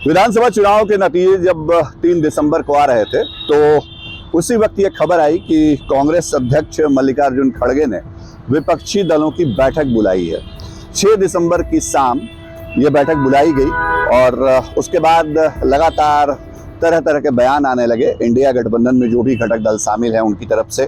विधानसभा चुनाव के नतीजे जब 3 दिसंबर को आ रहे थे तो उसी वक्त ये खबर आई कि कांग्रेस अध्यक्ष मल्लिकार्जुन खड़गे ने विपक्षी दलों की बैठक बुलाई है। 6 दिसंबर की शाम ये बैठक बुलाई गई और उसके बाद लगातार तरह तरह के बयान आने लगे। इंडिया गठबंधन में जो भी घटक दल शामिल हैं उनकी तरफ से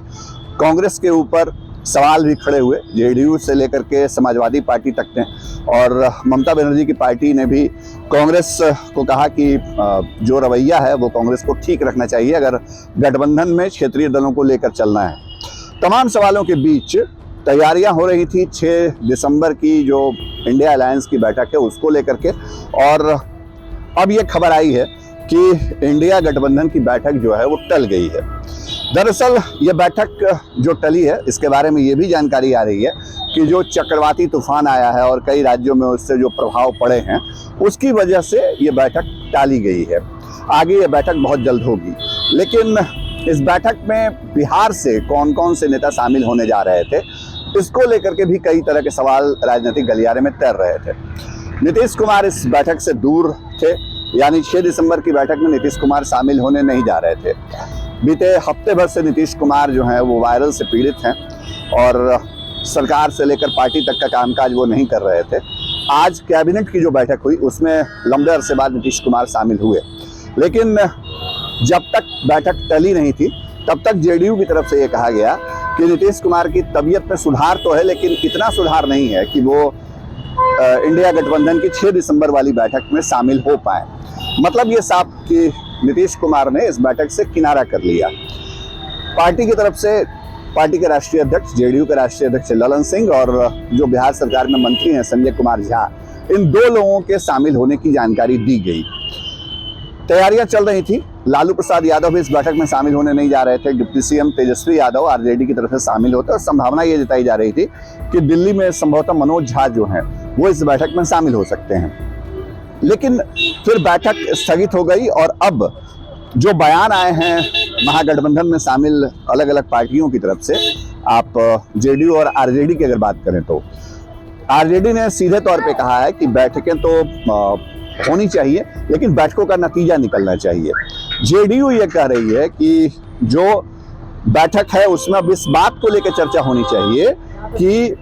कांग्रेस के ऊपर सवाल भी खड़े हुए, जेडीयू से लेकर के समाजवादी पार्टी तक ने, और ममता बनर्जी की पार्टी ने भी कांग्रेस को कहा कि जो रवैया है वो कांग्रेस को ठीक रखना चाहिए अगर गठबंधन में क्षेत्रीय दलों को लेकर चलना है। तमाम सवालों के बीच तैयारियां हो रही थी 6 दिसंबर की जो इंडिया अलायंस की बैठक है उसको लेकर के, और अब ये खबर आई है कि इंडिया गठबंधन की बैठक जो है वो टल गई है। दरअसल ये बैठक जो टली है इसके बारे में ये भी जानकारी आ रही है कि जो चक्रवाती तूफान आया है और कई राज्यों में उससे जो प्रभाव पड़े हैं उसकी वजह से ये बैठक टाली गई है। आगे ये बैठक बहुत जल्द होगी, लेकिन इस बैठक में बिहार से कौन कौन से नेता शामिल होने जा रहे थे इसको लेकर के भी कई तरह के सवाल राजनीतिक गलियारे में तैर रहे थे। नीतीश कुमार इस बैठक से दूर थे, यानी 6 दिसंबर की बैठक में नीतीश कुमार शामिल होने नहीं जा रहे थे। बीते हफ्ते भर से नीतीश कुमार जो हैं वो वायरल से पीड़ित हैं और सरकार से लेकर पार्टी तक का कामकाज वो नहीं कर रहे थे। आज कैबिनेट की जो बैठक हुई उसमें लंबे अरसे बाद नीतीश कुमार शामिल हुए, लेकिन जब तक बैठक टली नहीं थी तब तक जेडीयू की तरफ से ये कहा गया कि नीतीश कुमार की तबीयत में सुधार तो है लेकिन इतना सुधार नहीं है कि वो इंडिया गठबंधन की 6 दिसंबर वाली बैठक में शामिल हो पाए। मतलब ये साफ कि नीतीश कुमार ने इस बैठक से किनारा कर लिया। पार्टी की तरफ से पार्टी के राष्ट्रीय अध्यक्ष, जेडीयू के राष्ट्रीय अध्यक्ष ललन सिंह और जो बिहार सरकार में मंत्री हैं संजय कुमार झा, इन 2 लोगों के शामिल होने की जानकारी दी गई। तैयारियां चल रही थी। लालू प्रसाद यादव भी इस बैठक में शामिल होने नहीं जा रहे थे। Deputy CM Tejashwi Yadav RJD की तरफ से शामिल होते और संभावना ये जताई जा रही थी कि दिल्ली में संभवतः मनोज झा जो हैं वो इस बैठक में शामिल हो सकते हैं। लेकिन फिर बैठक स्थगित हो गई और अब जो बयान आए हैं महागठबंधन में शामिल अलग अलग पार्टियों की तरफ से, आप जेडीयू और आरजेडी की अगर बात करें तो आरजेडी ने सीधे तौर पे कहा है कि बैठकें तो होनी चाहिए लेकिन बैठकों का नतीजा निकलना चाहिए। जेडीयू ये कह रही है कि जो बैठक है उसमें अब इस बात को लेकर चर्चा होनी चाहिए कि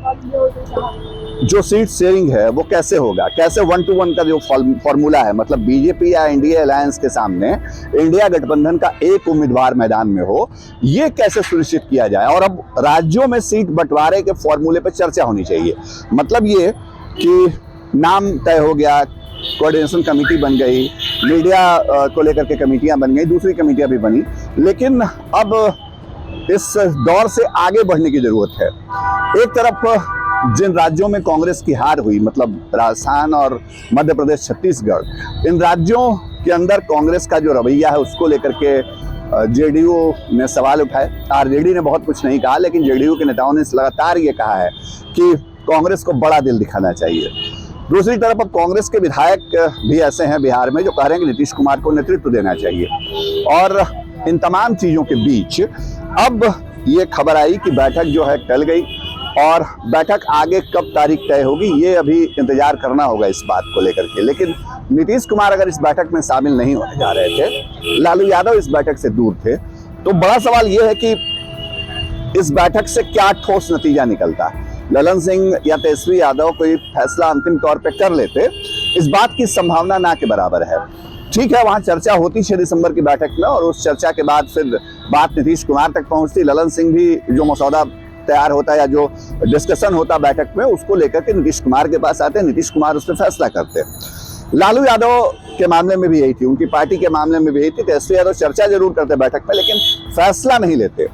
जो सीट शेयरिंग है वो कैसे होगा, कैसे 1 to 1 का जो फॉर्मूला है, मतलब बीजेपी या इंडिया अलायंस के सामने इंडिया गठबंधन का एक उम्मीदवार मैदान में हो, ये कैसे सुनिश्चित किया जाए। और अब राज्यों में सीट बंटवारे के फॉर्मूले पर चर्चा होनी चाहिए। मतलब ये कि नाम तय हो गया, कोऑर्डिनेशन कमेटी बन गई, मीडिया को लेकर के कमेटियां बन गई, दूसरी कमेटियां भी बनी, लेकिन अब इस दौर से आगे बढ़ने की जरूरत है। एक तरफ जिन राज्यों में कांग्रेस की हार हुई, मतलब राजस्थान और मध्य प्रदेश, छत्तीसगढ़, इन राज्यों के अंदर कांग्रेस का जो रवैया है उसको लेकर के जेडीयू ने सवाल उठाए। आरजेडी ने बहुत कुछ नहीं कहा, लेकिन जेडीयू के नेताओं ने लगातार ये कहा है कि कांग्रेस को बड़ा दिल दिखाना चाहिए। दूसरी तरफ अब कांग्रेस के विधायक भी ऐसे हैं बिहार में जो कह रहे हैं कि नीतीश कुमार को नेतृत्व देना चाहिए। और इन तमाम चीज़ों के बीच अब ये खबर आई कि बैठक जो है टल गई, और बैठक आगे कब तारीख तय होगी ये अभी इंतजार करना होगा इस बात को लेकर के। लेकिन नीतीश कुमार अगर इस बैठक में शामिल नहीं होने जा रहे थे, लालू यादव इस बैठक से दूर थे, तो बड़ा सवाल ये है कि इस बैठक से क्या ठोस नतीजा निकलता है। ललन सिंह या तेजस्वी यादव कोई फैसला अंतिम तौर पे कर लेते, इस बात की संभावना ना के बराबर है। ठीक है, वहां चर्चा होती 6 दिसंबर की बैठक में, और उस चर्चा के बाद फिर बात नीतीश कुमार तक पहुंचती। ललन सिंह भी जो मसौदा तैयार होता या जो डिस्कशन होता बैठक में उसको लेकर के नीतीश कुमार के पास आते, नीतीश कुमार उस पर फैसला करते। लालू यादव के मामले में भी यही थी, उनकी पार्टी के मामले में भी यही थी। तेजस्वी यादव चर्चा जरूर करते बैठक में लेकिन फैसला नहीं लेते।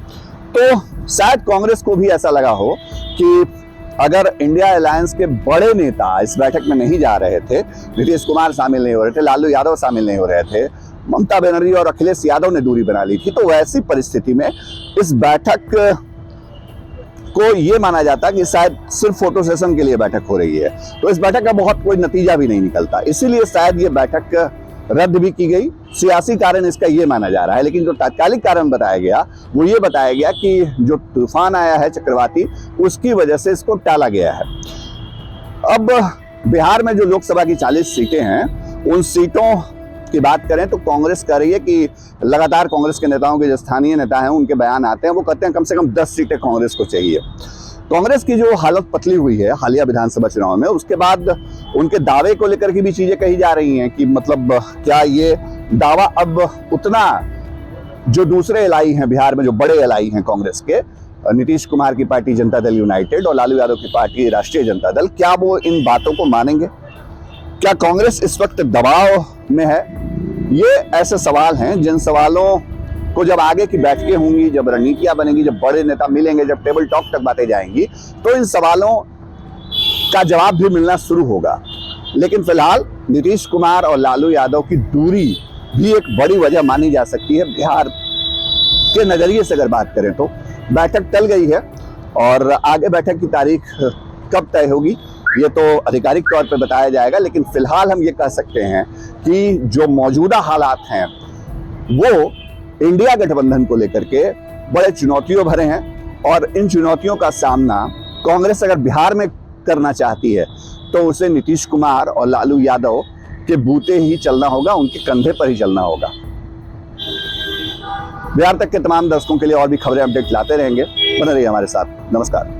तो शायद कांग्रेस को भी ऐसा लगा हो कि अगर इंडिया अलायंस के बड़े नेता इस बैठक में नहीं जा रहे थे, नीतीश कुमार शामिल नहीं हो रहे थे, लालू यादव शामिल नहीं हो रहे थे, ममता बनर्जी और अखिलेश यादव ने दूरी बना ली थी, तो वैसी परिस्थिति में इस बैठक को ये माना जाता कि शायद सिर्फ फोटो सेशन के लिए बैठक हो रही है, तो इस बैठक का बहुत कोई नतीजा भी नहीं निकलता। इसीलिए शायद ये बैठक रद्द भी की गई। सियासी कारण इसका ये माना जा रहा है, लेकिन जो तात्कालिक कारण बताया गया वो ये बताया गया कि जो तूफान आया है चक्रवाती, उसकी वजह से इसको टाला गया है। अब बिहार में जो लोकसभा की 40 सीटें हैं, उन सीटों की बात करें तो कांग्रेस कह रही है कि लगातार कांग्रेस के नेताओं के जो स्थानीय नेता हैं उनके बयान आते हैं, वो कहते हैं कम से कम 10 सीटें कांग्रेस को चाहिए। कांग्रेस की जो हालत पतली हुई है हालिया विधानसभा चुनाव में, उसके बाद उनके दावे को लेकर की भी चीजें कही जा रही हैं कि मतलब क्या ये दावा अब उतना, जो दूसरे एलआई हैं बिहार में, जो बड़े एलआई हैं कांग्रेस के, नीतीश कुमार की पार्टी जनता दल यूनाइटेड और लालू यादव की पार्टी राष्ट्रीय जनता दल, क्या वो इन बातों को मानेंगे? क्या कांग्रेस इस वक्त दबाव में है? ये ऐसे सवाल हैं जिन सवालों को जब आगे की बैठकें होंगी, जब रणनीतियां बनेंगी, जब बड़े नेता मिलेंगे, जब टेबल टॉक तक बातें जाएंगी, तो इन सवालों का जवाब भी मिलना शुरू होगा। लेकिन फिलहाल नीतीश कुमार और लालू यादव की दूरी भी एक बड़ी वजह मानी जा सकती है। बिहार के नजरिए से अगर बात करें तो बैठक टल गई है और आगे बैठक की तारीख कब तय होगी ये तो आधिकारिक तौर पर बताया जाएगा। लेकिन फिलहाल हम ये कह सकते हैं कि जो मौजूदा हालात हैं वो इंडिया गठबंधन को लेकर के बड़े चुनौतियों भरे हैं और इन चुनौतियों का सामना कांग्रेस अगर बिहार में करना चाहती है तो उसे नीतीश कुमार और लालू यादव के बूते ही चलना होगा, उनके कंधे पर ही चलना होगा। बिहार तक के तमाम दर्शकों के लिए और भी खबरें अपडेट लाते रहेंगे, बने रहिए हमारे साथ। नमस्कार।